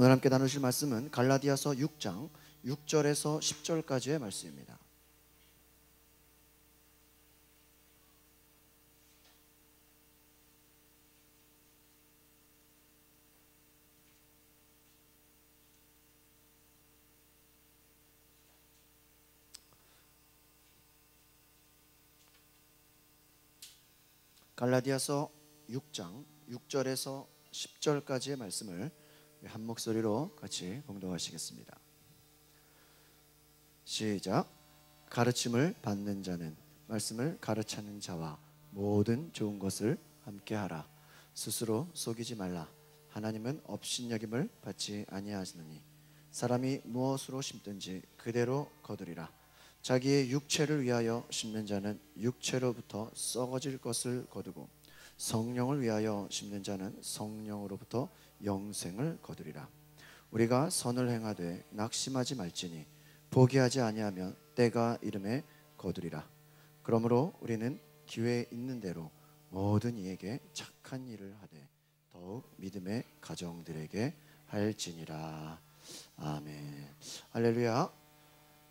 오늘 함께 나누실 말씀은 갈라디아서 6장 6절에서 10절까지의 말씀입니다. 갈라디아서 6장 6절에서 10절까지의 말씀을 한 목소리로 같이 봉독하시겠습니다. 시작. 가르침을 받는 자는 말씀을 가르치는 자와 모든 좋은 것을 함께하라. 스스로 속이지 말라. 하나님은 업신여김을 받지 아니하시느니 사람이 무엇으로 심든지 그대로 거두리라. 자기의 육체를 위하여 심는 자는 육체로부터 썩어질 것을 거두고 성령을 위하여 심는 자는 성령으로부터 영생을 거두리라. 우리가 선을 행하되 낙심하지 말지니 포기하지 아니하면 때가 이름에 거두리라. 그러므로 우리는 기회 있는 대로 모든 이에게 착한 일을 하되 더욱 믿음의 가정들에게 할지니라. 아멘. 할렐루야.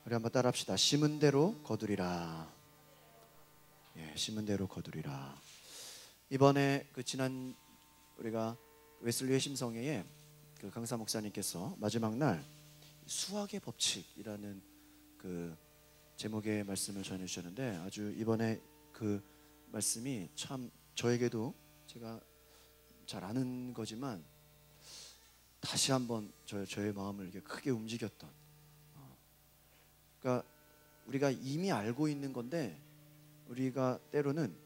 우리 한번 따라합시다. 심은 대로 거두리라. 예, 심은 대로 거두리라. 이번에 지난 우리가 웨슬리 회심성회에 강사 목사님께서 마지막 날 수학의 법칙이라는 제목의 말씀을 전해주셨는데, 아주 이번에 그 말씀이 참 저에게도 제가 잘 아는 거지만 다시 한번 저의 마음을 이렇게 크게 움직였던, 그러니까 우리가 이미 알고 있는 건데 우리가 때로는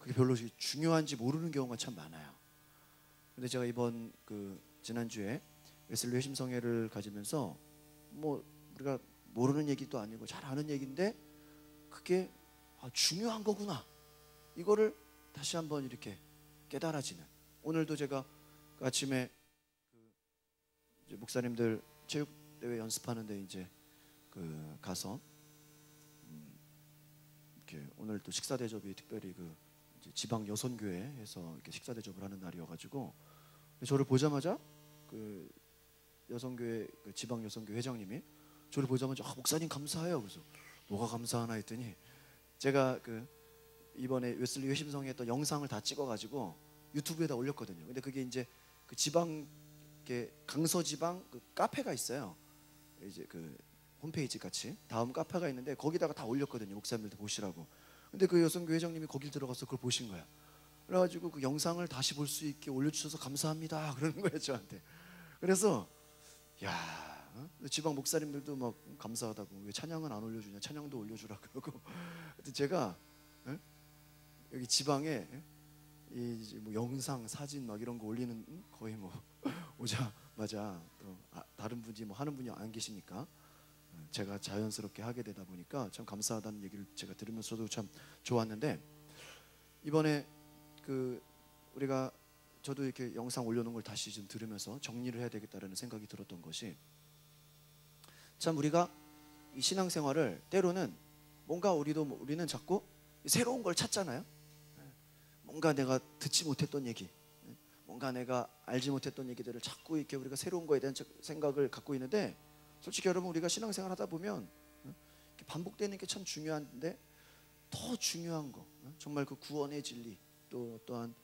그게 별로 중요한지 모르는 경우가 참 많아요. 근데 제가 이번 지난주에 웨슬리 회심성회를 가지면서 우리가 모르는 얘기도 아니고 잘 아는 얘기인데 그게 중요한 거구나, 이거를 다시 한번 이렇게 깨달아지는, 오늘도 제가 아침에 이제 목사님들 체육대회 연습하는데 이제 가서 이렇게 오늘 또 식사 대접이 특별히 이제 지방 여선교회에서 이렇게 식사 대접을 하는 날이어가지고 저를 보자마자 여선교회 지방 여선교회 회장님이 저를 보자마자 목사님 감사해요. 그래서 뭐가 감사하나 했더니 제가 이번에 웨슬리 회심성회 했던 영상을 다 찍어가지고 유튜브에다 올렸거든요. 근데 그게 이제 지방 강서지방 카페가 있어요. 이제 홈페이지 같이 다음 카페가 있는데 거기다가 다 올렸거든요. 목사님들도 보시라고. 근데 여성교 회장님이 거길 들어가서 그걸 보신 거야. 그래가지고 그 영상을 다시 볼 수 있게 올려주셔서 감사합니다 그러는 거예요 저한테. 그래서 지방 목사님들도 막 감사하다고, 왜 찬양은 안 올려주냐, 찬양도 올려주라 그러고. 제가 여기 지방에 이 영상 사진 막 이런 거 올리는 거의 오자마자 또 다른 분이 하는 분이 안 계시니까 제가 자연스럽게 하게 되다 보니까 참 감사하다는 얘기를 제가 들으면서도 참 좋았는데, 이번에 저도 이렇게 영상 올려놓은 걸 다시 좀 들으면서 정리를 해야 되겠다라는 생각이 들었던 것이, 참 우리가 이 신앙생활을 때로는 우리는 자꾸 새로운 걸 찾잖아요. 뭔가 내가 듣지 못했던 얘기, 뭔가 내가 알지 못했던 얘기들을 자꾸 이렇게 우리가 새로운 거에 대한 생각을 갖고 있는데, 솔직히 여러분 우리가 신앙생활 하다 보면 반복되는 게 참 중요한데 더 중요한 거, 정말 구원의 진리, 또 또한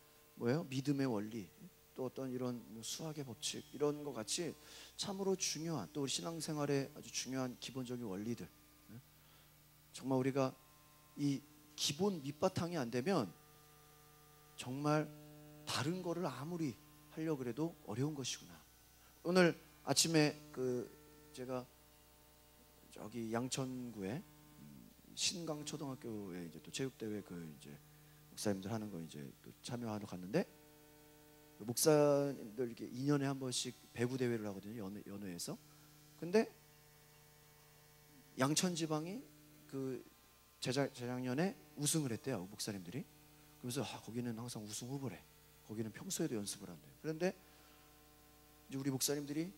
믿음의 원리, 또 어떤 이런 수학의 법칙, 이런 거 같이 참으로 중요한, 또 우리 신앙생활의 아주 중요한 기본적인 원리들, 정말 우리가 이 기본 밑바탕이 안 되면 정말 다른 거를 아무리 하려고 해도 어려운 것이구나. 오늘 아침에 제가 저기 양천구에 신강초등학교에 이제 또 체육대회 이제 목사님들 하는 거 이제 또 참여하러 갔는데, 목사님들 이렇게 2년에 한 번씩 배구 대회를 하거든요. 연회에서. 근데 양천지방이 재작년에 우승을 했대요, 목사님들이. 그래서 거기는 항상 우승 후보래. 거기는 평소에도 연습을 한대요. 그런데 이제 우리 목사님들이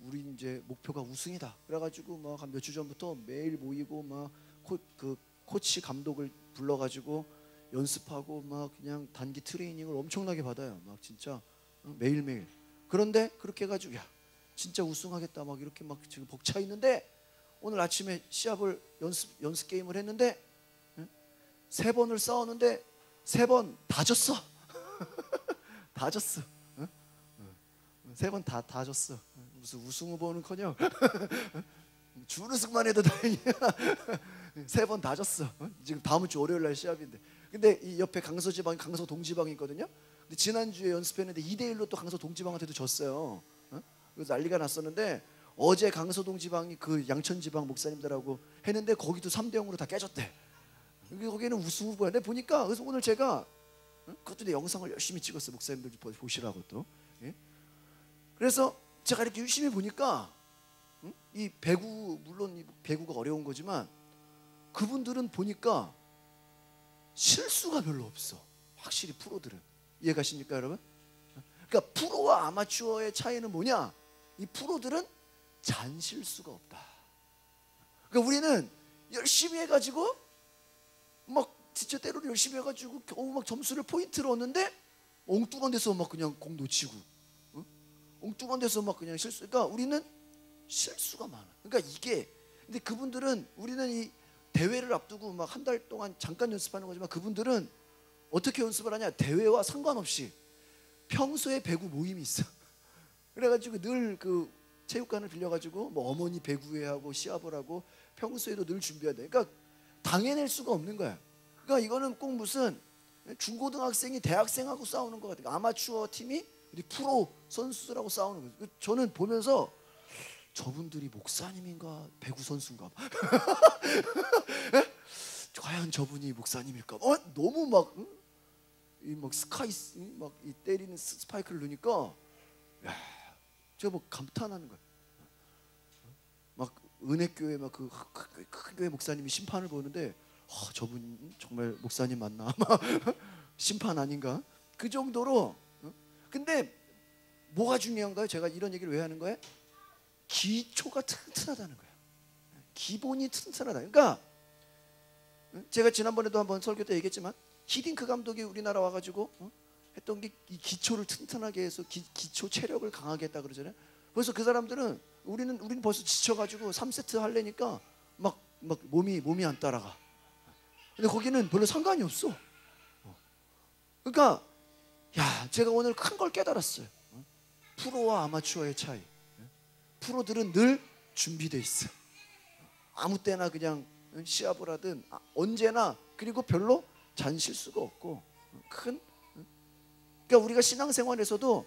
우리 이제 목표가 우승이다. 그래가지고 막 한 몇 주 전부터 매일 모이고 막 코치 감독을 불러가지고 연습하고 막 그냥 단기 트레이닝을 엄청나게 받아요. 막 진짜 매일매일. 그런데 그렇게 해가지고 야 진짜 우승하겠다 막 이렇게 막 지금 벅차 있는데 오늘 아침에 시합을 연습 게임을 했는데 3번을 싸웠는데 3번 다 졌어. 다 졌어. 3번 다 졌어. 무슨 우승 후보는커녕 준우승만 해도 다행이야. 3번 다 졌어. 지금 다음 주 월요일 날 시합인데. 근데 이 옆에 강서지방이 강서 동지방이 있거든요. 근데 지난주에 연습했는데 2대1로 또 강서 동지방한테도 졌어요. 그래서 난리가 났었는데 어제 강서 동지방이 그 양천지방 목사님들하고 했는데 거기도 3대0으로 다 깨졌대. 거기는 우승 후보인데 보니까 그래서 오늘 제가 그것도 내 영상을 열심히 찍었어요. 목사님들 보시라고 또. 그래서 제가 이렇게 열심히 보니까 이 배구 물론 이 배구가 어려운 거지만 그분들은 보니까 실수가 별로 없어. 확실히 프로들은. 이해가십니까 여러분? 그러니까 프로와 아마추어의 차이는 뭐냐? 이 프로들은 잔실수가 없다. 그러니까 우리는 열심히 해가지고 막 진짜 때로는 열심히 해가지고 겨우 막 점수를 포인트를 얻는데 엉뚱한 데서 막 그냥 공 놓치고 엉뚱한 데서 막 그냥 실수. 그러니까 우리는 실수가 많아. 그러니까 이게 근데 그분들은 우리는 이 대회를 앞두고 막 한 달 동안 잠깐 연습하는 거지만 그분들은 어떻게 연습을 하냐? 대회와 상관없이 평소에 배구 모임이 있어. 그래가지고 늘 그 체육관을 빌려가지고 뭐 어머니 배구회 하고 시합을 하고 평소에도 늘 준비해야 돼. 그러니까 당해낼 수가 없는 거야. 그러니까 이거는 꼭 무슨 중고등학생이 대학생하고 싸우는 것 같아요. 아마추어 팀이 우리 프로 선수들하고 싸우는 거예요. 저는 보면서 저분들이 목사님인가 배구 선수인가 과연 저분이 목사님일까 너무 막 스카이스 막 이 때리는 스파이크를 넣으니까 야, 제가 뭐 감탄하는 거야. 막 은혜교회 막 그 큰 교회 목사님이 심판을 보는데 저분 정말 목사님 맞나 심판 아닌가 그 정도로. 근데 뭐가 중요한가요? 제가 이런 얘기를 왜 하는 거예요? 기초가 튼튼하다는 거예요. 기본이 튼튼하다. 그러니까 제가 지난번에도 한번 설교 때 얘기했지만 히딩크 감독이 우리나라 와가지고 했던 게 이 기초를 튼튼하게 해서 기초 체력을 강하게 했다 그러잖아요. 그래서 그 사람들은 우리는 벌써 지쳐가지고 3세트 하려니까 막 몸이 안 따라가. 근데 거기는 별로 상관이 없어. 그러니까 야 제가 오늘 큰 걸 깨달았어요. 프로와 아마추어의 차이. 프로들은 늘 준비돼 있어. 아무 때나 그냥 시합을 하든 언제나. 그리고 별로 잔실수가 없고 큰. 그러니까 우리가 신앙생활에서도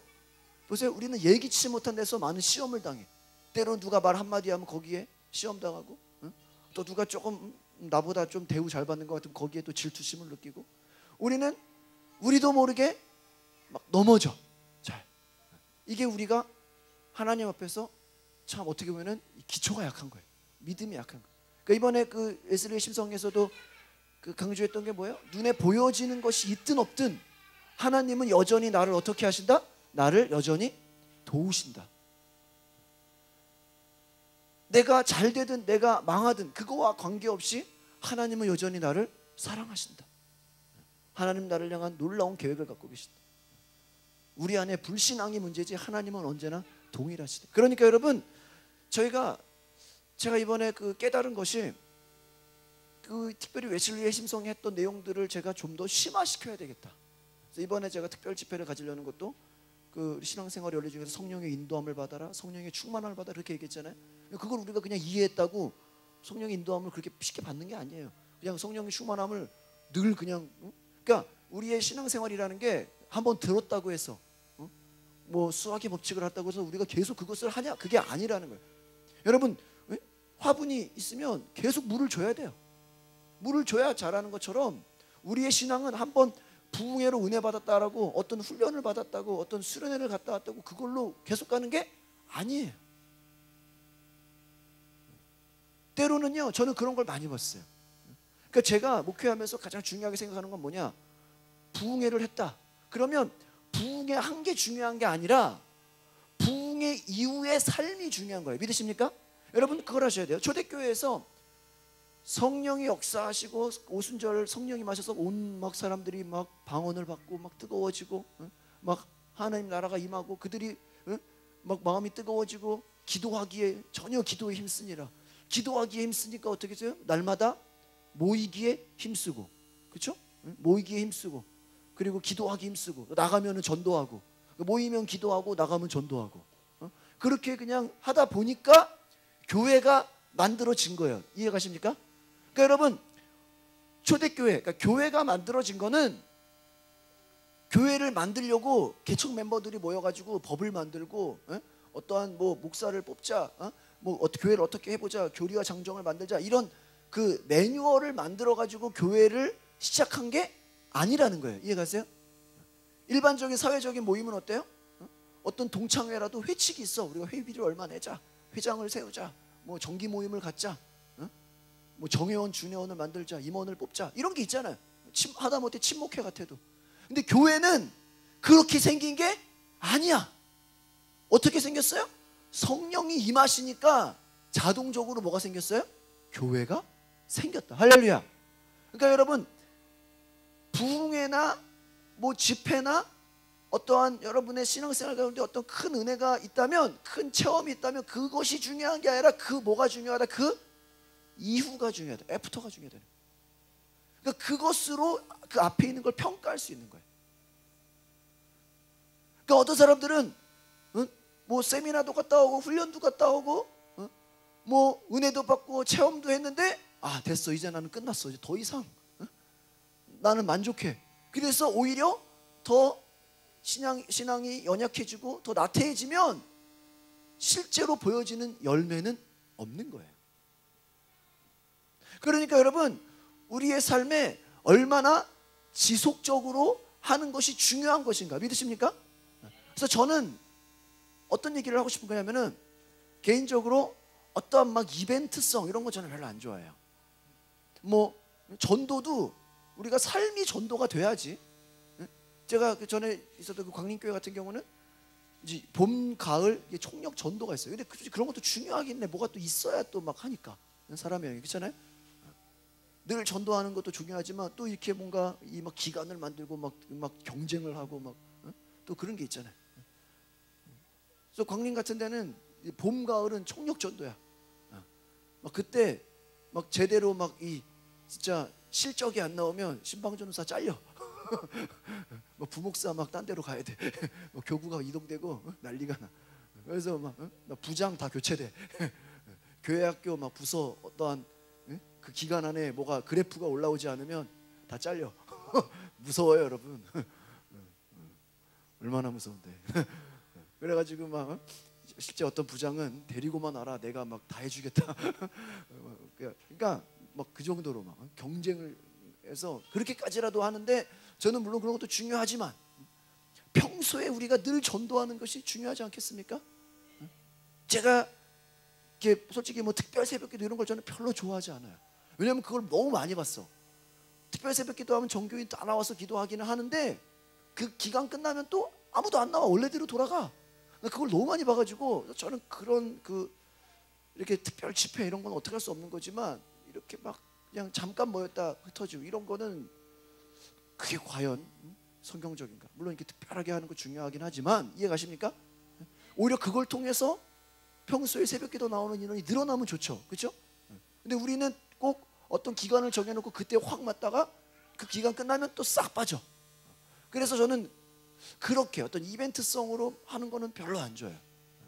보세요. 우리는 예기치 못한 데서 많은 시험을 당해. 때로는 누가 말 한마디 하면 거기에 시험 당하고 또 누가 조금 나보다 좀 대우 잘 받는 것 같으면 거기에 또 질투심을 느끼고 우리도 모르게 막 넘어져. 잘. 이게 우리가 하나님 앞에서 참 어떻게 보면은 기초가 약한 거예요. 믿음이 약한 거예요. 그러니까 이번에 그 웨슬리의 심성에서도 그 강조했던 게 뭐예요? 눈에 보여지는 것이 있든 없든 하나님은 여전히 나를 어떻게 하신다? 나를 여전히 도우신다. 내가 잘 되든 내가 망하든 그거와 관계없이 하나님은 여전히 나를 사랑하신다. 하나님 나를 향한 놀라운 계획을 갖고 계신다. 우리 안에 불신앙이 문제지 하나님은 언제나 동일하시다. 그러니까 여러분 제가 이번에 그 깨달은 것이 그 특별히 웨슬리의 심성이 했던 내용들을 제가 좀 더 심화시켜야 되겠다. 그래서 이번에 제가 특별 집회를 가지려는 것도 그 신앙생활 연례 중에서 성령의 인도함을 받아라, 성령의 충만함을 받아라 그렇게 얘기했잖아요. 그걸 우리가 그냥 이해했다고 성령의 인도함을 그렇게 쉽게 받는 게 아니에요. 그냥 성령의 충만함을 늘 그냥 그러니까 우리의 신앙생활이라는 게 한번 들었다고 해서 뭐 수학의 법칙을 했다고 해서 우리가 계속 그것을 하냐? 그게 아니라는 거예요. 여러분 화분이 있으면 계속 물을 줘야 돼요. 물을 줘야 자라는 것처럼 우리의 신앙은 한번 부흥회로 은혜 받았다라고 어떤 훈련을 받았다고 어떤 수련회를 갔다 왔다고 그걸로 계속 가는 게 아니에요. 때로는요 저는 그런 걸 많이 봤어요. 그러니까 제가 목회하면서 가장 중요하게 생각하는 건 뭐냐? 부흥회를 했다. 그러면 부흥회 한 게 중요한 게 아니라 부흥회 이후의 삶이 중요한 거예요. 믿으십니까? 여러분 그걸 하셔야 돼요. 초대교회에서 성령이 역사하시고 오순절 성령이 마셔서 온 막 사람들이 막 방언을 받고 막 뜨거워지고 막 하나님 나라가 임하고 그들이 막 마음이 뜨거워지고 기도하기에 전혀 기도에 힘쓰니라. 기도하기에 힘쓰니까 어떻게 해요? 날마다 모이기에 힘쓰고, 그렇죠? 모이기에 힘쓰고, 그리고 기도하기 힘쓰고, 나가면은 전도하고, 모이면 기도하고 나가면 전도하고, 그렇게 그냥 하다 보니까 교회가 만들어진 거예요. 이해가십니까? 그러니까 여러분, 초대교회, 그러니까 교회가 만들어진 거는 교회를 만들려고 개척 멤버들이 모여가지고 법을 만들고, 어떠한 뭐 목사를 뽑자, 뭐 교회를 어떻게 해보자, 교리와 장정을 만들자, 이런 그 매뉴얼을 만들어가지고 교회를 시작한 게 아니라는 거예요. 이해가세요? 일반적인 사회적인 모임은 어때요? 어떤 동창회라도 회칙이 있어. 우리가 회비를 얼마 내자, 회장을 세우자, 뭐 정기 모임을 갖자, 뭐 정회원, 준회원을 만들자, 임원을 뽑자, 이런 게 있잖아요. 하다못해 친목회 같아도. 근데 교회는 그렇게 생긴 게 아니야. 어떻게 생겼어요? 성령이 임하시니까 자동적으로 뭐가 생겼어요? 교회가 생겼다. 할렐루야. 그러니까 여러분, 부흥회나 뭐 집회나 어떠한 여러분의 신앙생활 가운데 어떤 큰 은혜가 있다면, 큰 체험이 있다면, 그것이 중요한 게 아니라 그 뭐가 중요하다? 그 이후가 중요하다. 애프터가 중요하다. 그러니까 그것으로 그 앞에 있는 걸 평가할 수 있는 거예요. 그러니까 어떤 사람들은 뭐 세미나도 갔다 오고 훈련도 갔다 오고 뭐 은혜도 받고 체험도 했는데, 아 됐어, 이제 나는 끝났어, 이제 더 이상 나는 만족해. 그래서 오히려 더 신앙이 연약해지고 더 나태해지면 실제로 보여지는 열매는 없는 거예요. 그러니까 여러분, 우리의 삶에 얼마나 지속적으로 하는 것이 중요한 것인가 믿으십니까? 그래서 저는 어떤 얘기를 하고 싶은 거냐면은, 개인적으로 어떠한 막 이벤트성 이런 거 저는 별로 안 좋아해요. 뭐 전도도 우리가 삶이 전도가 돼야지. 제가 그 전에 있었던 그 광림교회 같은 경우는 이제 봄, 가을 총력 전도가 있어요. 근데 그런 것도 중요하긴 해. 뭐가 또 있어야 또 막 하니까 사람이, 그렇잖아요. 늘 전도하는 것도 중요하지만 또 이렇게 뭔가 이 막 기간을 만들고 막 경쟁을 하고 막 또 그런 게 있잖아요. 그래서 광림 같은 데는 봄, 가을은 총력 전도야. 막 그때 막 제대로 막 이 진짜 실적이 안 나오면 신방전도사 잘려. 막 부목사 막 딴 데로 가야 돼. 교구가 이동되고 난리가 나. 그래서 막 부장 다 교체돼. 교회학교 막 부서 어떠한 그 기간 안에 뭐가 그래프가 올라오지 않으면 다 잘려. 무서워요, 여러분. 얼마나 무서운데. 그래가지고 막 실제 어떤 부장은 데리고만 와라, 내가 막 다 해주겠다. 그러니까 막 그 정도로 막 경쟁을 해서 그렇게까지라도 하는데, 저는 물론 그런 것도 중요하지만 평소에 우리가 늘 전도하는 것이 중요하지 않겠습니까? 제가 이렇게 솔직히 뭐 특별 새벽기도 이런 걸 저는 별로 좋아하지 않아요. 왜냐하면 그걸 너무 많이 봤어. 특별 새벽기도 하면 전교인 다 나와서 기도하기는 하는데 그 기간 끝나면 또 아무도 안 나와. 원래대로 돌아가. 그걸 너무 많이 봐가지고 저는 그런 이렇게 특별 집회 이런 건 어떻게 할 수 없는 거지만, 이렇게 막 그냥 잠깐 모였다 흩어지고 이런 거는 그게 과연 성경적인가? 물론 이렇게 특별하게 하는 거 중요하긴 하지만, 이해가십니까? 오히려 그걸 통해서 평소에 새벽기도 나오는 인원이 늘어나면 좋죠, 그렇죠? 근데 우리는 꼭 어떤 기간을 정해놓고 그때 확 맞다가 그 기간 끝나면 또 싹 빠져. 그래서 저는 그렇게 어떤 이벤트성으로 하는 거는 별로 안 좋아요.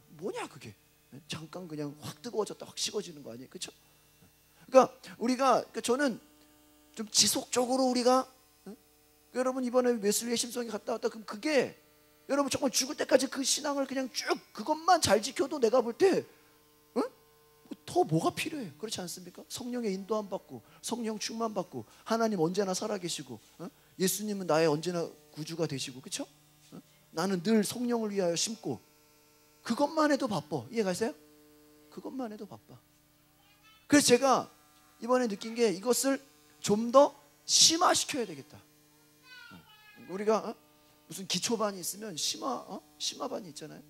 뭐냐 그게? 잠깐 그냥 확 뜨거워졌다 확 식어지는 거 아니에요, 그렇죠? 그러니까 저는 좀 지속적으로 우리가 여러분 이번에 웨슬리의 심성이 갔다 왔다, 그럼 그게 여러분 정말 죽을 때까지 그 신앙을 그냥 쭉 그것만 잘 지켜도 내가 볼 때 더 뭐가 필요해? 그렇지 않습니까? 성령의 인도함 받고 성령 충만 받고 하나님 언제나 살아계시고 예수님은 나의 언제나 구주가 되시고, 그렇죠? 나는 늘 성령을 위하여 심고, 그것만 해도 바빠. 이해가세요? 그것만 해도 바빠. 그래서 제가 이번에 느낀 게, 이것을 좀 더 심화시켜야 되겠다. 우리가 무슨 기초반이 있으면 심화반이 있잖아요.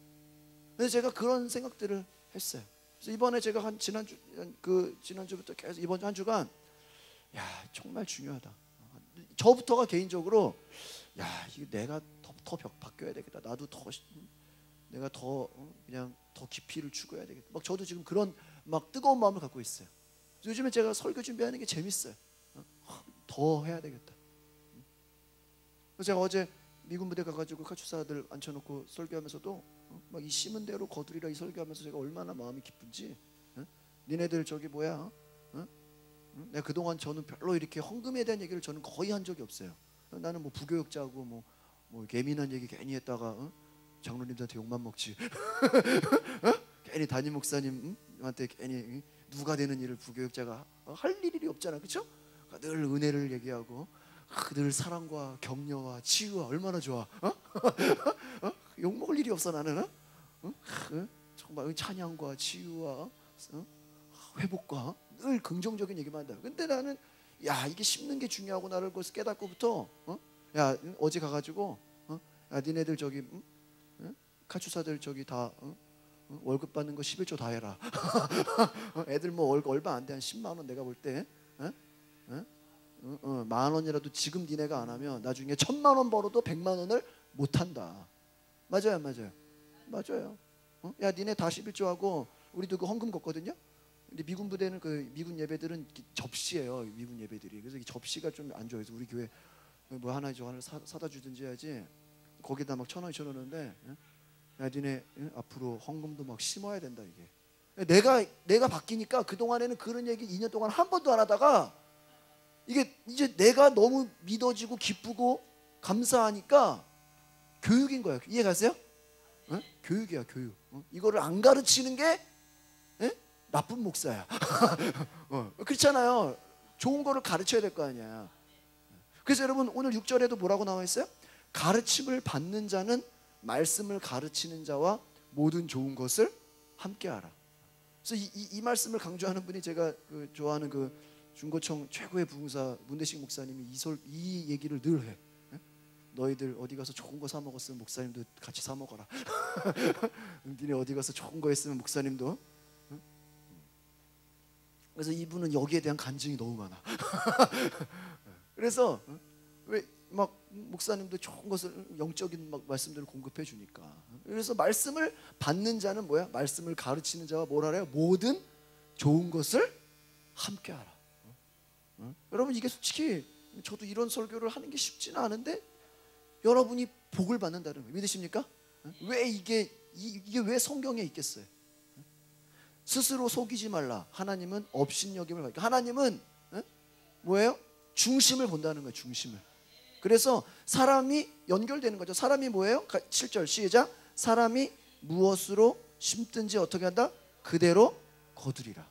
그래서 제가 그런 생각들을 했어요. 그래서 이번에 제가 한 지난주부터 계속 이번 한 주간, 야 정말 중요하다. 저부터가 개인적으로, 야 이거 내가 더 바뀌어야 되겠다. 나도 더 내가 더 그냥 더 깊이를 추구해야 되겠다. 막 저도 지금 그런 막 뜨거운 마음을 갖고 있어요. 요즘에 제가 설교 준비하는 게 재밌어요. 더 해야 되겠다. 그래서 제가 어제 미군 부대 가가지고 카투사들 앉혀놓고 설교하면서도 막 이 심은 대로 거두리라 이 설교하면서 제가 얼마나 마음이 기쁜지. 니네들 저기 뭐야? 내가 그동안 저는 별로 이렇게 헌금에 대한 얘기를 저는 거의 한 적이 없어요. 나는 뭐 부교육자고 뭐 예민한 얘기 괜히 했다가 장로님들한테 욕만 먹지. 괜히 담임 목사님한테 괜히 누가 되는 일을 부교육자가 할 일이 없잖아, 그렇죠? 늘 은혜를 얘기하고 늘 사랑과 격려와 치유와 얼마나 좋아. 욕 먹을 일이 없어 나는. 정말 찬양과 치유와 회복과 늘 긍정적인 얘기만 한다. 근데 나는 야 이게 심는 게 중요하고 나를 그것을 깨닫고부터 야 어제 가가지고 야 니네들 저기 카투사들 저기 다 월급 받는 거 11조 다 해라. 애들 뭐 월급 얼마 안 돼. 한 10만 원 내가 볼 때 10,000원이라도 지금 니네가 안 하면 나중에 1,000만 원 벌어도 100만 원을 못 한다. 맞아요 안 맞아요? 맞아요. 야 니네 다 11조 하고 우리도 그 헌금 걷거든요. 근데 미군 부대는 그 미군 예배들은 접시예요. 미군 예배들이. 그래서 이 접시가 좀 안 좋아해서 우리 교회 뭐 하나 저 하나 사다 주든지 해야지. 거기다 막 1,000원 쳐놓는데 야 니네 앞으로 헌금도 막 심어야 된다 이게. 내가 바뀌니까 그 동안에는 그런 얘기 2년 동안 한 번도 안 하다가 이게 이제 내가 너무 믿어지고 기쁘고 감사하니까 교육인 거예요. 이해 가세요? 교육이야 교육. 이거를 안 가르치는 게 나쁜 목사야. 그렇잖아요. 좋은 거를 가르쳐야 될 거 아니야. 그래서 여러분 오늘 6절에도 뭐라고 나와 있어요? 가르침을 받는 자는 말씀을 가르치는 자와 모든 좋은 것을 함께하라. 그래서 이 말씀을 강조하는 분이 제가 그 좋아하는 그 중고청 최고의 부흥사 문대식 목사님이 이 얘기를 늘 해. 너희들 어디 가서 좋은 거 사 먹었으면 목사님도 같이 사 먹어라. 니네 어디 가서 좋은 거 했으면 목사님도. 그래서 이분은 여기에 대한 간증이 너무 많아. 그래서 왜 막 목사님도 좋은 것을 영적인 막 말씀들을 공급해 주니까. 그래서 말씀을 받는 자는 뭐야? 말씀을 가르치는 자와 뭘 하래요? 모든 좋은 것을 함께하라. 여러분 이게 솔직히 저도 이런 설교를 하는 게 쉽지는 않은데 여러분이 복을 받는다는 거 믿으십니까? 왜 이게 왜 성경에 있겠어요? 스스로 속이지 말라. 하나님은 업신여김을 받고 하나님은 뭐예요? 중심을 본다는 거예요. 중심을. 그래서 사람이 연결되는 거죠. 사람이 뭐예요? 7절 시작. 사람이 무엇으로 심든지 어떻게 한다? 그대로 거두리라.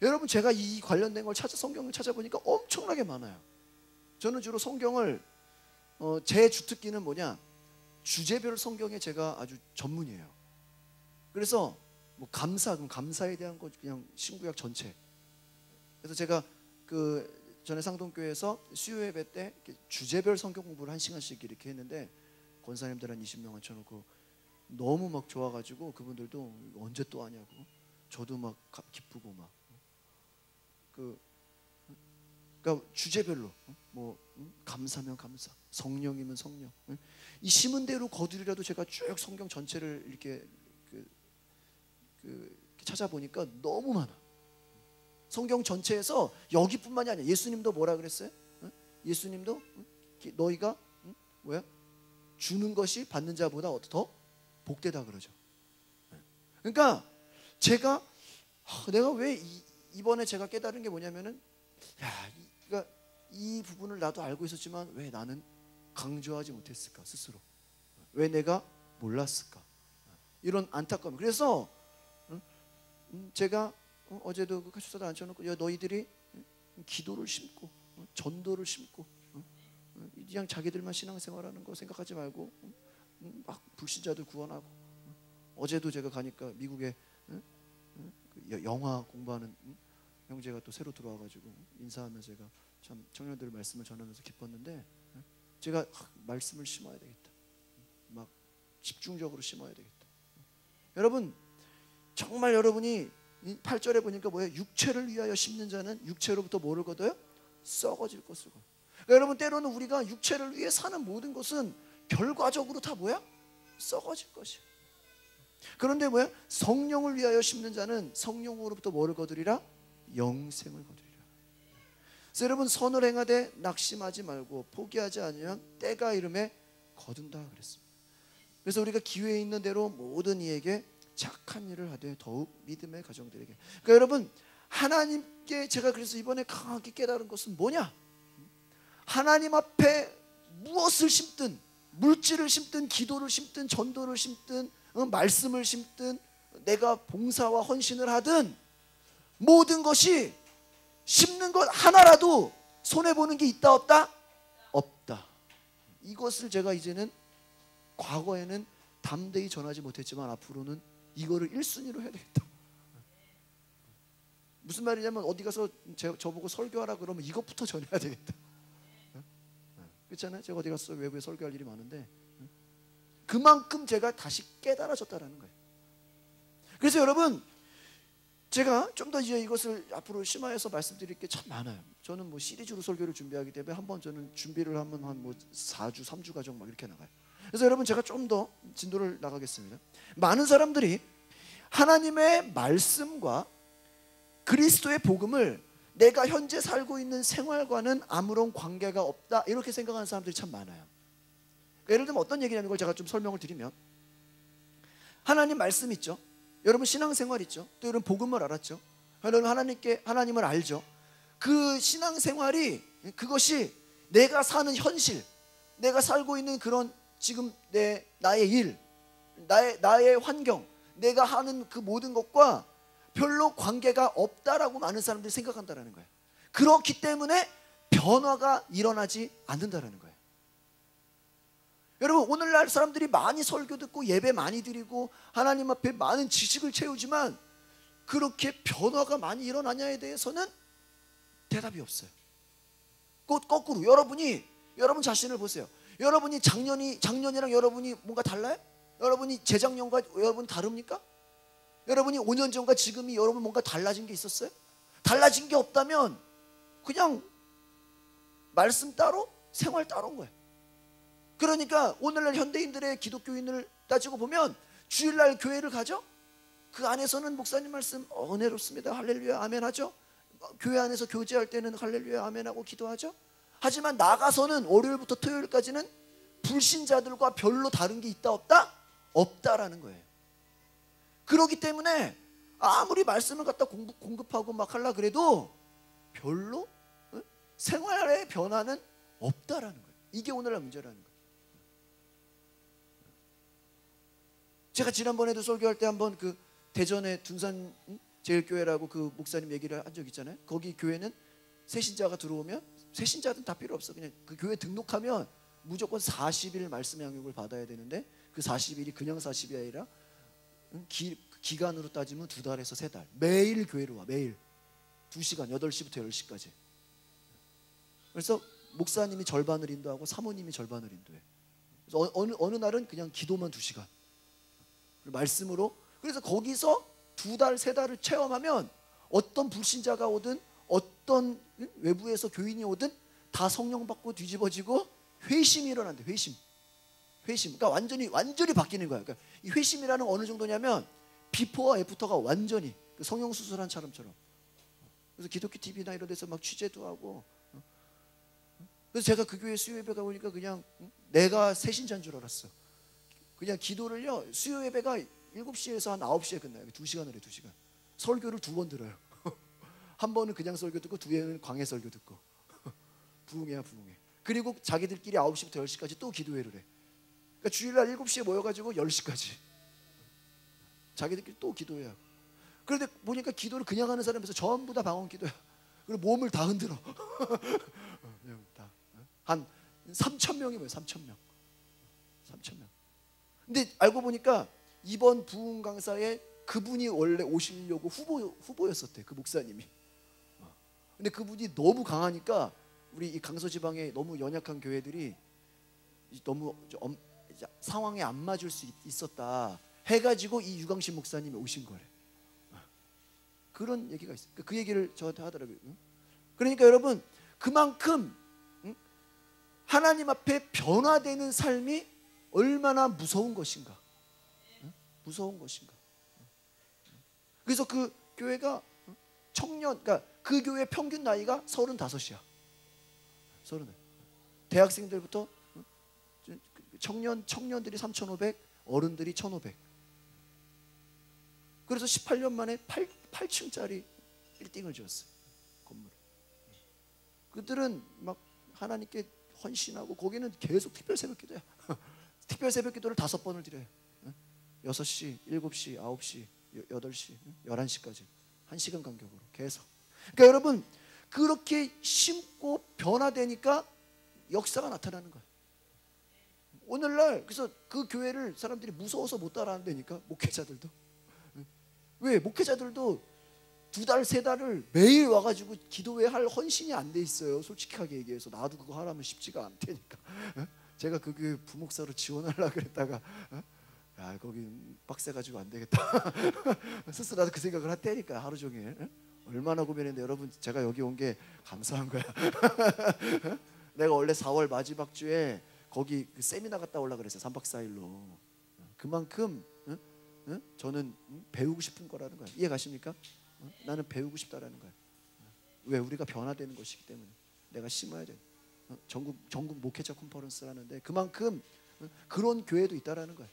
여러분 제가 이 관련된 걸 성경을 찾아보니까 엄청나게 많아요. 저는 주로 성경을 제 주특기는 뭐냐? 주제별 성경에 제가 아주 전문이에요. 그래서 뭐 그럼 감사에 대한 거 그냥 신구약 전체. 그래서 제가 그 전에 상동교회에서 수요 예배 때 주제별 성경 공부를 1시간씩 이렇게 했는데 권사님들 한 20명 앉혀놓고 너무 막 좋아가지고 그분들도 언제 또 하냐고. 저도 막 기쁘고 막 그러니까 주제별로 뭐 감사면 감사, 성령이면 성령. 이 심은 대로 거두리라도 제가 쭉 성경 전체를 이렇게 찾아보니까 너무 많아. 성경 전체에서 여기뿐만이 아니야. 예수님도 뭐라 그랬어요? 예수님도 너희가 뭐야? 주는 것이 받는 자보다 더 복되다 그러죠. 그러니까 내가 왜 이번에 제가 깨달은 게 뭐냐면은 그러니까 이 부분을 나도 알고 있었지만 왜 나는 강조하지 못했을까 스스로? 왜 내가 몰랐을까? 이런 안타까움. 그래서 제가 어제도 그 카투사들 앉혀놓고 너희들이 기도를 심고 전도를 심고 그냥 자기들만 신앙생활하는 거 생각하지 말고 막 불신자들 구원하고. 어제도 제가 가니까 미국에 영화 공부하는 형제가 또 새로 들어와가지고 인사하면서 제가 참 청년들 말씀을 전하면서 기뻤는데 제가 말씀을 심어야 되겠다. 막 집중적으로 심어야 되겠다. 여러분 정말 여러분이 8절에 보니까 뭐예요? 육체를 위하여 심는 자는 육체로부터 뭐를 거둬요? 썩어질 것을 거둬요. 그러니까 여러분 때로는 우리가 육체를 위해 사는 모든 것은 결과적으로 다 뭐야? 썩어질 것이야. 그런데 뭐야? 성령을 위하여 심는 자는 성령으로부터 뭐를 거두리라? 영생을 거두리라. 그래서 여러분, 선을 행하되 낙심하지 말고 포기하지 않으면 때가 이름에 거둔다 그랬습니다. 그래서 우리가 기회에 있는 대로 모든 이에게 착한 일을 하되 더욱 믿음의 가정들에게. 그러니까 여러분, 하나님께 제가 그래서 이번에 강하게 깨달은 것은 뭐냐? 하나님 앞에 무엇을 심든, 물질을 심든, 기도를 심든, 전도를 심든, 말씀을 심든, 내가 봉사와 헌신을 하든, 모든 것이 심는 것 하나라도 손해보는 게 있다 없다? 없다. 이것을 제가 이제는, 과거에는 담대히 전하지 못했지만 앞으로는 이거를 1순위로 해야 되겠다. 무슨 말이냐면, 어디 가서 저보고 설교하라 그러면 이것부터 전해야 되겠다. 그렇잖아요. 제가 어디 가서 외부에 설교할 일이 많은데 그만큼 제가 다시 깨달아졌다라는 거예요. 그래서 여러분, 제가 좀 더 이제 이것을 앞으로 심화해서 말씀드릴 게 참 많아요. 저는 뭐 시리즈로 설교를 준비하기 때문에 한번 저는 준비를 하면 한 뭐 4주, 3주 가정 막 이렇게 나가요. 그래서 여러분, 제가 좀 더 진도를 나가겠습니다. 많은 사람들이 하나님의 말씀과 그리스도의 복음을 내가 현재 살고 있는 생활과는 아무런 관계가 없다, 이렇게 생각하는 사람들이 참 많아요. 예를 들면 어떤 얘기냐는 걸 제가 좀 설명을 드리면, 하나님 말씀 있죠. 여러분 신앙생활 있죠. 또 여러분 복음을 알았죠. 여러분 하나님을 알죠. 그 신앙생활이, 그것이 내가 사는 현실, 내가 살고 있는 그런 지금 나의 일, 나의 환경, 내가 하는 그 모든 것과 별로 관계가 없다라고 많은 사람들이 생각한다라는 거예요. 그렇기 때문에 변화가 일어나지 않는다라는 거예요. 여러분, 오늘날 사람들이 많이 설교 듣고 예배 많이 드리고 하나님 앞에 많은 지식을 채우지만 그렇게 변화가 많이 일어나냐에 대해서는 대답이 없어요. 거꾸로 여러분 자신을 보세요. 여러분이 작년이랑 여러분이 뭔가 달라요? 여러분이 재작년과 여러분 다릅니까? 여러분이 5년 전과 지금이 여러분 뭔가 달라진 게 있었어요? 달라진 게 없다면 그냥 말씀 따로 생활 따로인 거예요. 그러니까 오늘날 현대인들의 기독교인을 따지고 보면 주일날 교회를 가죠? 그 안에서는 목사님 말씀 은혜롭습니다, 할렐루야 아멘 하죠? 교회 안에서 교제할 때는 할렐루야 아멘 하고 기도하죠? 하지만 나가서는 월요일부터 토요일까지는 불신자들과 별로 다른 게 있다 없다? 없다라는 거예요. 그렇기 때문에 아무리 말씀을 갖다 공급하고 막 하려 그래도 별로 생활의 변화는 없다라는 거예요. 이게 오늘날 문제라는 거예요. 제가 지난번에도 설교할 때 한번 그 대전의 둔산 제일교회라고 그 목사님 얘기를 한 적 있잖아요. 거기 교회는 새신자가 들어오면, 새신자든 다 필요 없어, 그냥 그 교회 등록하면 무조건 40일 말씀 양육을 받아야 되는데, 그 40일이 그냥 40일이 아니라 기간으로 따지면 2달에서 3달 매일 교회로 와. 매일 2시간, 8시부터 10시까지. 그래서 목사님이 절반을 인도하고 사모님이 절반을 인도해. 그래서 어느 날은 그냥 기도만 2시간 말씀으로. 그래서 거기서 2달, 3달을 체험하면 어떤 불신자가 오든 어떤 외부에서 교인이 오든 다 성령 받고 뒤집어지고 회심이 일어난대. 회심. 그러니까 완전히 바뀌는 거야. 그러니까 이 회심이라는 어느 정도냐면 비포와 애프터가 완전히 그 성형 수술한 사람처럼. 그래서 기독교 TV나 이런 데서 막 취재도 하고. 그래서 제가 그 교회 수요 예배 가보니까 그냥 내가 새신자인 줄 알았어. 그냥 기도를요, 수요 예배가 7시에서 한 9시에 끝나요. 2시간을 해요. 2시간. 설교를 2번 들어요. 한 번은 그냥 설교 듣고, 두 번은 광해 설교 듣고. 부흥회야 부흥회. 그리고 자기들끼리 9시부터 10시까지 또 기도회를 해. 그러니까 주일날 7시에 모여가지고 10시까지 자기들끼리 또 기도해요. 그런데 보니까 기도를 그냥 하는 사람에서 전부 다 방언 기도야. 그리고 몸을 다 흔들어. 그냥 다. 한 3,000명이 뭐예요? 3,000명. 3,000명. 근데 알고 보니까 이번 부흥 강사에 그분이 원래 오시려고 후보였었대. 그 목사님이. 근데 그분이 너무 강하니까 우리 이 강서 지방에 너무 연약한 교회들이 너무 상황에 안 맞을 수 있었다 해가지고 이 유광신 목사님이 오신 거래. 그런 얘기가 있어요. 그 얘기를 저한테 하더라고요. 그러니까 여러분, 그만큼 하나님 앞에 변화되는 삶이 얼마나 무서운 것인가. 무서운 것인가? 그래서 그 교회가 청년, 그러니까 그 교회 평균 나이가 35이야. 30. 대학생들부터 청년들이 3,500, 어른들이 1,500. 그래서 18년 만에 8층짜리 빌딩을 지었어요. 건물을. 그들은 막 하나님께 헌신하고 거기는 계속 특별 새벽기도야. 특별 새벽기도를 5번을 드려요. 6시, 7시, 9시, 8시, 11시까지 1시간 간격으로 계속. 그러니까 여러분 그렇게 심고 변화되니까 역사가 나타나는 거예요. 오늘날 그래서 그 교회를 사람들이 무서워서 못 따라한다니까. 목회자들도. 왜? 목회자들도 2달, 3달을 매일 와가지고 기도회 할 헌신이 안 돼 있어요. 솔직하게 얘기해서. 나도 그거 하라면 쉽지가 않다니까. 제가 그 교회 부목사로 지원하려고 그랬다가 야 거기 빡세가지고 안 되겠다. 스스로 나도 그 생각을 했다니까. 하루 종일. 얼마나 고민했는데 여러분 제가 여기 온 게 감사한 거야. 내가 원래 4월 마지막 주에 거기 그 세미나 갔다 오려고 그랬어요. 3박 4일로. 그만큼 저는 배우고 싶은 거라는 거예요. 이해 가십니까? 나는 배우고 싶다라는 거예요. 왜? 우리가 변화되는 것이기 때문에 내가 심어야 돼. 전국 목회자 컨퍼런스를 하는데 그만큼 그런 교회도 있다라는 거예요.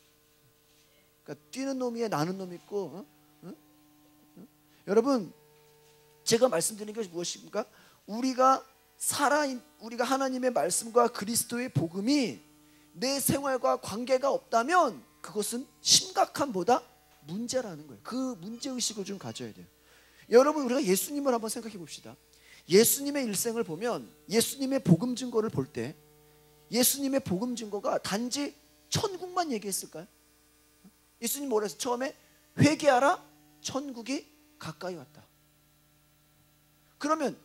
그러니까 뛰는 놈 위에 나는 놈 있고 여러분 제가 말씀드리는 것이 무엇입니까? 우리가 하나님의 말씀과 그리스도의 복음이 내 생활과 관계가 없다면 그것은 심각함보다 문제라는 거예요. 그 문제의식을 좀 가져야 돼요. 여러분 우리가 예수님을 한번 생각해 봅시다. 예수님의 일생을 보면 예수님의 복음 증거를 볼 때 예수님의 복음 증거가 단지 천국만 얘기했을까요? 예수님 뭐라 했어요? 처음에 회개하라 천국이 가까이 왔다. 그러면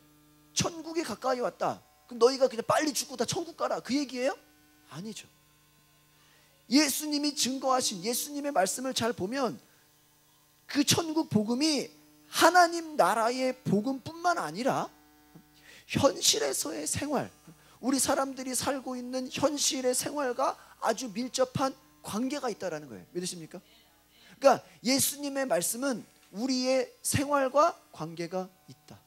천국이 가까이 왔다. 그럼 너희가 그냥 빨리 죽고 다 천국 가라 그 얘기예요? 아니죠. 예수님이 증거하신 예수님의 말씀을 잘 보면 그 천국 복음이 하나님 나라의 복음뿐만 아니라 현실에서의 생활, 우리 사람들이 살고 있는 현실의 생활과 아주 밀접한 관계가 있다는 거예요. 믿으십니까? 그러니까 예수님의 말씀은 우리의 생활과 관계가 있다.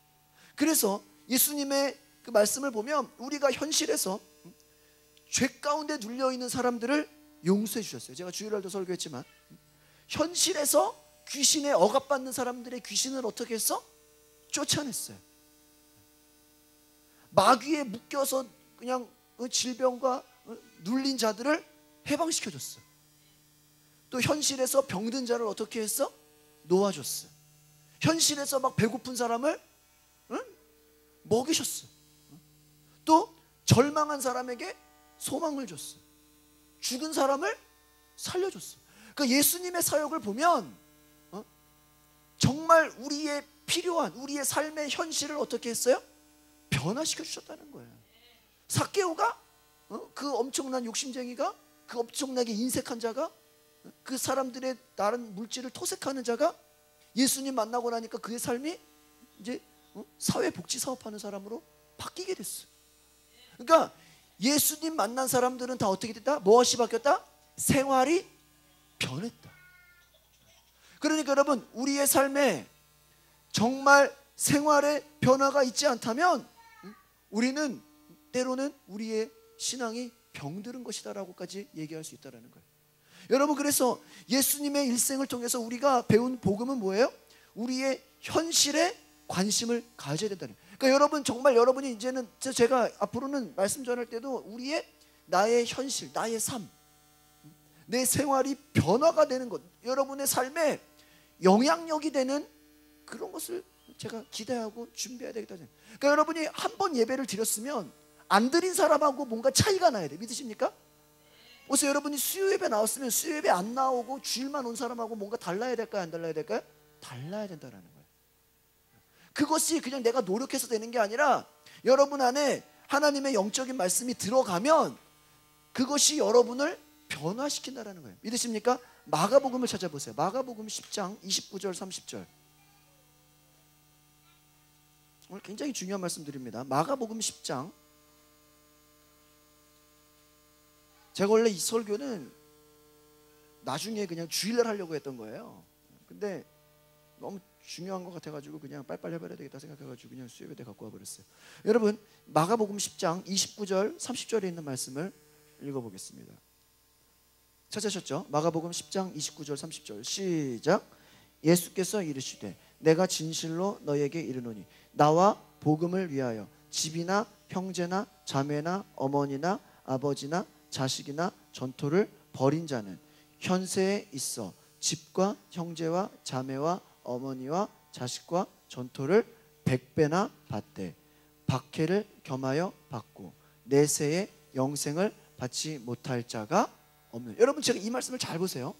그래서 예수님의 그 말씀을 보면 우리가 현실에서 죄 가운데 눌려있는 사람들을 용서해 주셨어요. 제가 주일날도 설교했지만 현실에서 귀신에 억압받는 사람들의 귀신을 어떻게 했어? 쫓아냈어요. 마귀에 묶여서 그냥 질병과 눌린 자들을 해방시켜줬어요. 또 현실에서 병든 자를 어떻게 했어? 놓아줬어요. 현실에서 막 배고픈 사람을 먹이셨어요. 또 절망한 사람에게 소망을 줬어요. 죽은 사람을 살려줬어요. 그러니까 예수님의 사역을 보면 정말 우리의 필요한 우리의 삶의 현실을 어떻게 했어요? 변화시켜 주셨다는 거예요. 삭개오가 그 엄청난 욕심쟁이가 그 엄청나게 인색한 자가 그 사람들의 다른 물질을 토색하는 자가 예수님 만나고 나니까 그의 삶이 이제 사회복지 사업하는 사람으로 바뀌게 됐어요. 그러니까 예수님 만난 사람들은 다 어떻게 됐다? 무엇이 바뀌었다? 생활이 변했다. 그러니까 여러분 우리의 삶에 정말 생활의 변화가 있지 않다면 우리는 때로는 우리의 신앙이 병들은 것이다라고까지 얘기할 수 있다는 거예요. 여러분 그래서 예수님의 일생을 통해서 우리가 배운 복음은 뭐예요? 우리의 현실에 관심을 가져야 된다는 거예요. 그러니까 여러분 정말 여러분이 이제는 제가 앞으로는 말씀 전할 때도 나의 현실, 나의 삶, 내 생활이 변화가 되는 것, 여러분의 삶에 영향력이 되는 그런 것을 제가 기대하고 준비해야 되겠다. 그러니까 여러분이 한 번 예배를 드렸으면 안 드린 사람하고 뭔가 차이가 나야 돼. 믿으십니까? 그래서 여러분이 수요 예배 나왔으면 수요 예배 안 나오고 주일만 온 사람하고 뭔가 달라야 될까요? 안 달라야 될까요? 달라야 된다는 거예요. 그것이 그냥 내가 노력해서 되는 게 아니라 여러분 안에 하나님의 영적인 말씀이 들어가면 그것이 여러분을 변화시킨다는 거예요. 믿으십니까? 마가복음을 찾아보세요. 마가복음 10장 29절 30절. 오늘 굉장히 중요한 말씀 드립니다. 마가복음 10장. 제가 원래 이 설교는 나중에 그냥 주일날 하려고 했던 거예요. 근데 너무 중요한 것 같아가지고 그냥 빨리빨리 해버려야 되겠다 생각해가지고 그냥 수요예배 갖고 와버렸어요. 여러분, 마가복음 10장 29절 30절에 있는 말씀을 읽어보겠습니다. 찾으셨죠? 마가복음 10장 29절 30절 시작. 예수께서 이르시되 내가 진실로 너에게 이르노니 나와 복음을 위하여 집이나 형제나 자매나 어머니나 아버지나 자식이나 전토를 벌인 자는 현세에 있어 집과 형제와 자매와 어머니와 자식과 전토를 100배나 받되 박해를 겸하여 받고 내세에 영생을 받지 못할 자가 없는. 여러분, 제가 이 말씀을 잘 보세요.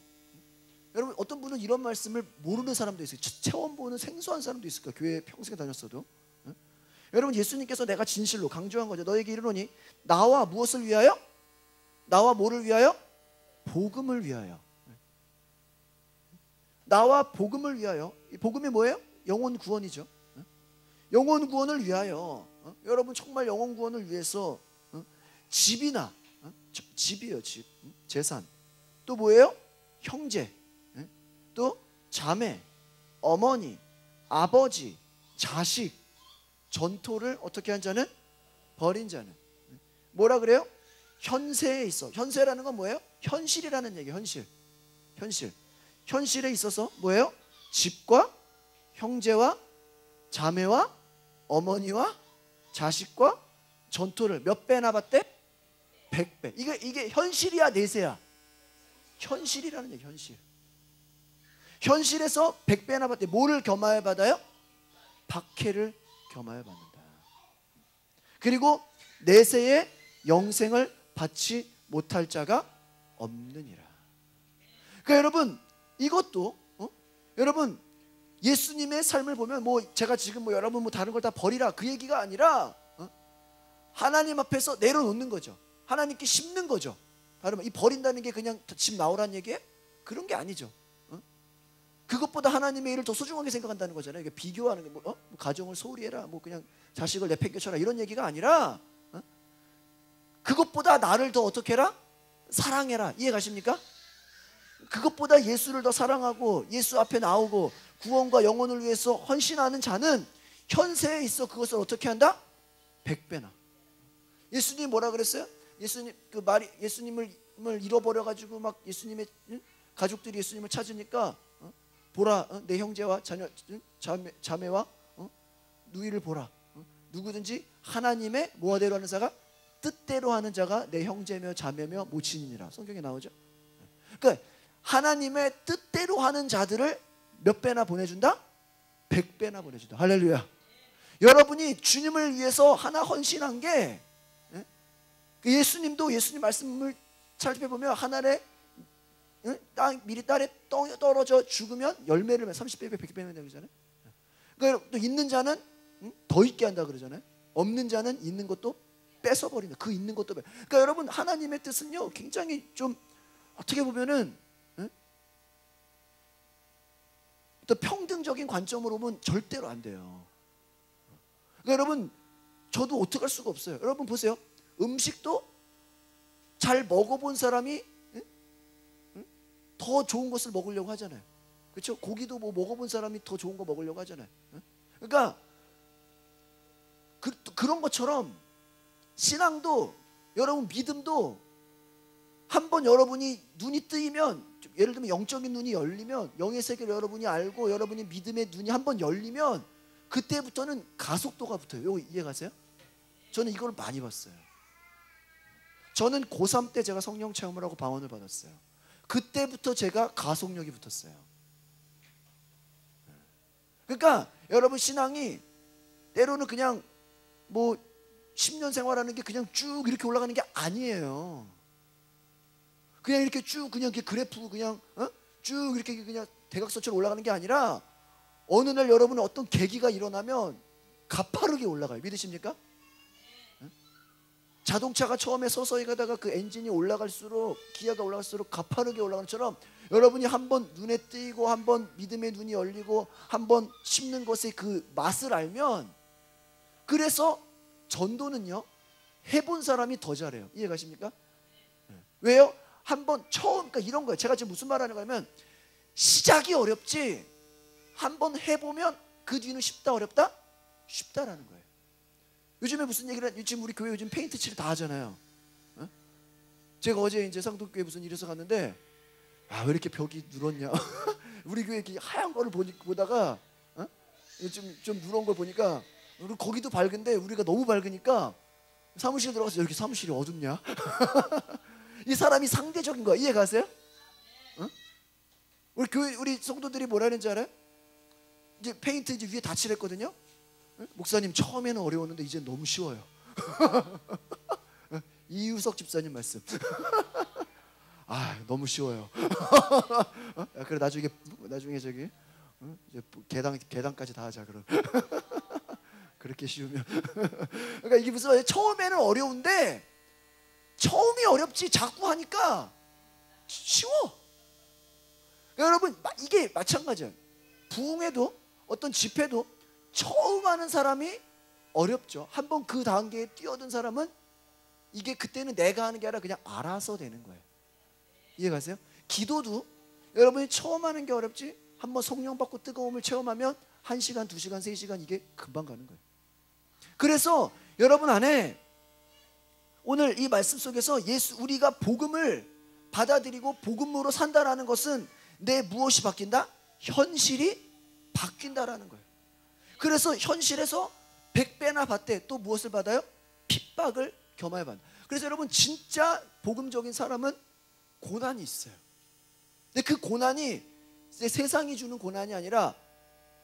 여러분, 어떤 분은 이런 말씀을 모르는 사람도 있어요. 처음 보는 생소한 사람도 있을 거예요. 교회 평생에 다녔어도. 여러분, 예수님께서 내가 진실로 강조한 거죠. 너에게 이르노니 나와 무엇을 위하여? 나와 뭐를 위하여? 복음을 위하여. 나와 복음을 위하여. 이 복음이 뭐예요? 영혼 구원이죠. 영혼 구원을 위하여. 여러분, 정말 영혼 구원을 위해서 집이나 집이에요. 집, 재산. 또 뭐예요? 형제, 또 자매, 어머니, 아버지, 자식, 전토를 어떻게 한 자는? 벌인 자는. 뭐라 그래요? 현세에 있어. 현세라는 건 뭐예요? 현실이라는 얘기예요. 현실. 현실에 있어서 뭐예요? 집과 형제와 자매와 어머니와 자식과 전토를 몇 배나 받대? 100배. 이게 현실이야, 내세야? 현실이라는 얘기. 현실에서 100배나 받대. 뭐를 겸하여 받아요? 박해를 겸하여 받는다. 그리고 내세에 영생을 받지 못할 자가 없느니라. 그러니까 여러분, 이것도 여러분, 예수님의 삶을 보면 뭐 제가 지금 뭐 여러분 뭐 다른 걸 다 버리라 그 얘기가 아니라 하나님 앞에서 내려놓는 거죠. 하나님께 심는 거죠. 다른 말, 이 버린다는 게 그냥 집 나오라는 얘기예요? 그런 게 아니죠. 그것보다 하나님의 일을 더 소중하게 생각한다는 거잖아요. 이게 비교하는 게 뭐 가정을 소홀히 해라, 뭐 그냥 자식을 내팽개쳐라 이런 얘기가 아니라 그것보다 나를 더 어떻게 해라? 사랑해라. 이해 가십니까? 그것보다 예수를 더 사랑하고 예수 앞에 나오고 구원과 영혼을 위해서 헌신하는 자는 현세에 있어 그것을 어떻게 한다? 100배나. 예수님 뭐라 그랬어요? 예수님 그 말이 예수님을 잃어버려 가지고 막 예수님의 가족들이 예수님을 찾으니까 보라, 내 형제와 자매와 누이를 보라. 누구든지 하나님의 뭐대로 하는 자가 뜻대로 하는 자가 내 형제며 자매며 모친이니라. 성경에 나오죠. 그러니까 하나님의 뜻대로 하는 자들을 몇 배나 보내준다? 100배나 보내준다. 할렐루야. 여러분이 주님을 위해서 하나 헌신한 게 예수님도 예수님 말씀을 살펴보면 하늘에 미리 땅에 떨어져 죽으면 열매를 30배, 100배면 되잖아요. 그러니까 또 있는 자는 더 있게 한다 그러잖아요. 없는 자는 있는 것도 뺏어버린다. 그 있는 것도 그러니까 여러분, 하나님의 뜻은요 굉장히 좀 어떻게 보면은 또 평등적인 관점으로 보면 절대로 안 돼요. 그러니까 여러분, 저도 어떻게 할 수가 없어요. 여러분 보세요. 음식도 잘 먹어본 사람이 더 좋은 것을 먹으려고 하잖아요. 그렇죠? 고기도 뭐 먹어본 사람이 더 좋은 거 먹으려고 하잖아요. 그러니까 그런 것처럼 신앙도, 여러분 믿음도 한번 여러분이 눈이 뜨이면, 예를 들면 영적인 눈이 열리면, 영의 세계를 여러분이 알고 여러분이 믿음의 눈이 한번 열리면 그때부터는 가속도가 붙어요. 이거 이해가세요? 저는 이걸 많이 봤어요. 저는 고3 때 제가 성령 체험을 하고 방언을 받았어요. 그때부터 제가 가속력이 붙었어요. 그러니까 여러분, 신앙이 때로는 그냥 뭐 10년 생활하는 게 그냥 쭉 이렇게 올라가는 게 아니에요. 그냥 이렇게 쭉 그냥 이렇게 그래프 그냥 쭉 이렇게 그냥 대각선처럼 올라가는 게 아니라 어느 날 여러분은 어떤 계기가 일어나면 가파르게 올라가요. 믿으십니까? 자동차가 처음에 서서히 가다가 그 엔진이 올라갈수록, 기아가 올라갈수록 가파르게 올라가는 것처럼 여러분이 한번 눈에 띄고 한번 믿음의 눈이 열리고 한번 심는 것의 그 맛을 알면, 그래서 전도는요 해본 사람이 더 잘해요. 이해 가십니까? 왜요? 한번 처음, 그러니까 이런 거예요. 제가 지금 무슨 말하는 거냐면 시작이 어렵지 한번 해보면 그 뒤는 쉽다 어렵다? 쉽다라는 거예요. 요즘에 무슨 얘기를 지금 우리 교회 요즘 페인트 칠을 다 하잖아요. 어? 제가 어제 이제 상도교회 무슨 일에서 갔는데 왜 이렇게 벽이 누렇냐 우리 교회 이렇게 하얀 거를 보다가 좀 누런 걸 보니까 거기도 밝은데 우리가 너무 밝으니까 사무실 들어가서 이렇게 사무실이 어둡냐 이 사람이 상대적인 거야. 이해 가세요? 어? 우리 교회 우리 성도들이 뭐라 하는지 알아요? 이제 페인트 이제 위에 다 칠했거든요. 목사님 처음에는 어려웠는데 이제 너무 쉬워요. 이유석 집사님 말씀. 너무 쉬워요. 그래 나중에 저기 이제 계단까지 다 하자 그럼. 그렇게 쉬우면. 그러니까 이게 무슨 말이에요? 처음에는 어려운데 처음이 어렵지 자꾸 하니까 쉬워. 그러니까 여러분 이게 마찬가지예요. 부흥회도 어떤 집회도 처음 하는 사람이 어렵죠. 한번 그 단계에 뛰어든 사람은 이게 그때는 내가 하는 게 아니라 그냥 알아서 되는 거예요. 이해가세요? 기도도 여러분이 처음 하는 게 어렵지 한번 성령 받고 뜨거움을 체험하면 1시간, 2시간, 3시간 이게 금방 가는 거예요. 그래서 여러분 안에 오늘 이 말씀 속에서 우리가 복음을 받아들이고 복음으로 산다라는 것은 내 무엇이 바뀐다? 현실이 바뀐다라는 거예요. 그래서 현실에서 100배나 받되 또 무엇을 받아요? 핍박을 겸하여 받는다. 그래서 여러분 진짜 복음적인 사람은 고난이 있어요. 근데 그 고난이 세상이 주는 고난이 아니라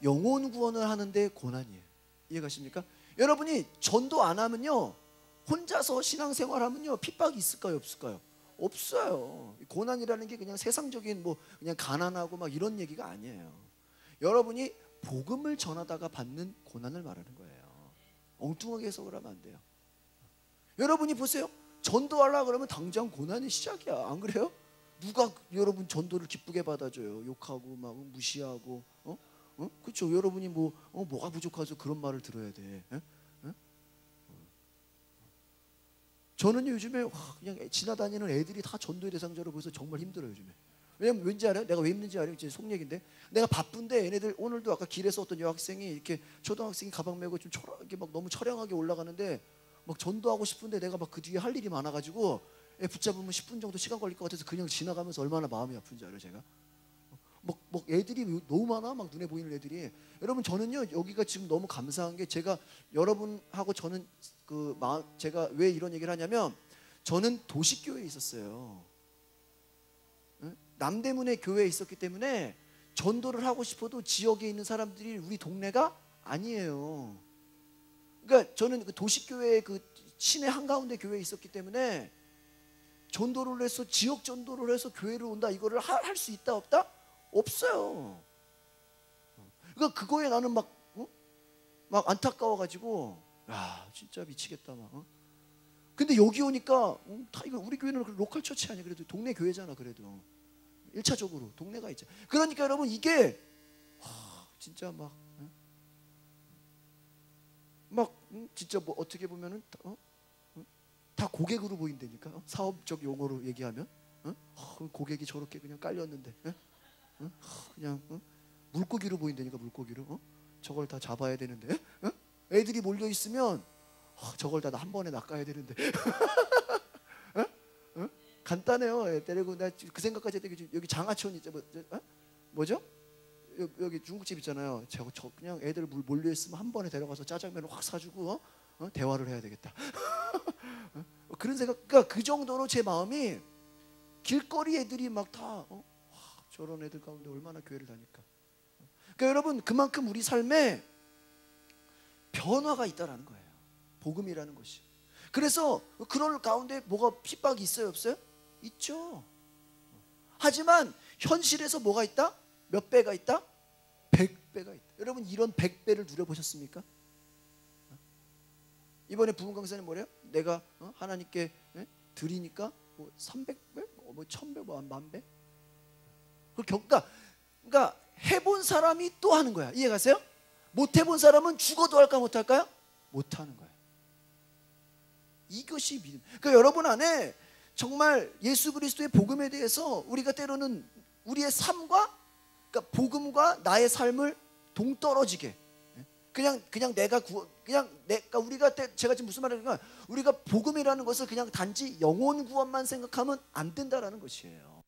영혼 구원을 하는데 고난이에요. 이해가십니까? 여러분이 전도 안 하면요 혼자서 신앙생활하면요 핍박이 있을까요 없을까요? 없어요. 고난이라는 게 그냥 세상적인 뭐 그냥 가난하고 막 이런 얘기가 아니에요. 여러분이 복음을 전하다가 받는 고난을 말하는 거예요. 엉뚱하게 해석을 하면 안 돼요. 여러분이 보세요. 전도하려고 그러면 당장 고난의 시작이야. 안 그래요? 누가 여러분 전도를 기쁘게 받아줘요? 욕하고 막 무시하고 그렇죠. 여러분이 뭐가 부족해서 그런 말을 들어야 돼. 저는 요즘에 그냥 지나다니는 애들이 다 전도의 대상자로 보여서 정말 힘들어요 요즘에. 왜냐면 왠지 알아요? 내가 왜 힘든지 알아요? 제 속 얘기인데 내가 바쁜데 얘네들 오늘도 아까 길에서 어떤 여학생이 이렇게 초등학생이 가방 메고 좀 이렇게 막 너무 처량하게 올라가는데 막 전도하고 싶은데 내가 막 그 뒤에 할 일이 많아가지고 애 붙잡으면 10분 정도 시간 걸릴 것 같아서 그냥 지나가면서 얼마나 마음이 아픈지 알아요 제가? 막 애들이 너무 많아 막 눈에 보이는 애들이. 여러분 저는요 여기가 지금 너무 감사한 게 제가 여러분하고 저는 제가 왜 이런 얘기를 하냐면 저는 도시교회에 있었어요. 남대문에 교회에 있었기 때문에 전도를 하고 싶어도 지역에 있는 사람들이 우리 동네가 아니에요. 그러니까 저는 그 도시교회 그 시내 한가운데 교회에 있었기 때문에 전도를 해서 지역 전도를 해서 교회를 온다 이거를 할 수 있다 없다? 없어요. 그러니까 그거에 나는 막 안타까워가지고 진짜 미치겠다 막. 근데 여기 오니까 다 이거 우리 교회는 로컬 처치 아니야. 그래도 동네 교회잖아. 그래도 1차적으로 동네가 있죠. 그러니까 여러분 이게 진짜 막 진짜 뭐 어떻게 보면은 다 고객으로 보인다니까. 사업적 용어로 얘기하면 고객이 저렇게 그냥 깔렸는데 그냥 물고기로 보인다니까. 물고기로 저걸 다 잡아야 되는데 애들이 몰려 있으면 저걸 다 한 번에 낚아야 되는데 간단해요. 애 데리고 나 그 생각까지 했더니 여기 장하천 있죠. 뭐죠? 여기 중국집 있잖아요. 저 그냥 애들 몰려 있으면 한 번에 데려가서 짜장면을 확 사주고 대화를 해야 되겠다. 그런 생각. 그러니까 그 정도로 제 마음이 길거리 애들이 막 다 저런 애들 가운데 얼마나 교회를 다닐까. 그러니까 여러분 그만큼 우리 삶에 변화가 있다라는 거예요. 복음이라는 것이. 그래서 그런 가운데 뭐가 핍박이 있어요 없어요? 있죠. 하지만 현실에서 뭐가 있다? 몇 배가 있다? 100배가 있다. 여러분 이런 100배를 누려보셨습니까? 이번에 부흥 강사는 뭐래요? 내가 하나님께 드리니까 300배? 1000배? 10,000배? 그러니까 해본 사람이 또 하는 거야. 이해 가세요? 못 해본 사람은 죽어도 할까 못 할까요? 못 하는 거야. 이것이 믿음. 그러니까 여러분 안에 정말 예수 그리스도의 복음에 대해서 우리가 때로는 우리의 삶과, 그러니까 복음과 나의 삶을 동떨어지게, 그냥 내가 그러니까 우리가 제가 지금 무슨 말을 하냐면, 우리가 복음이라는 것을 그냥 단지 영혼 구원만 생각하면 안 된다라는 것이에요.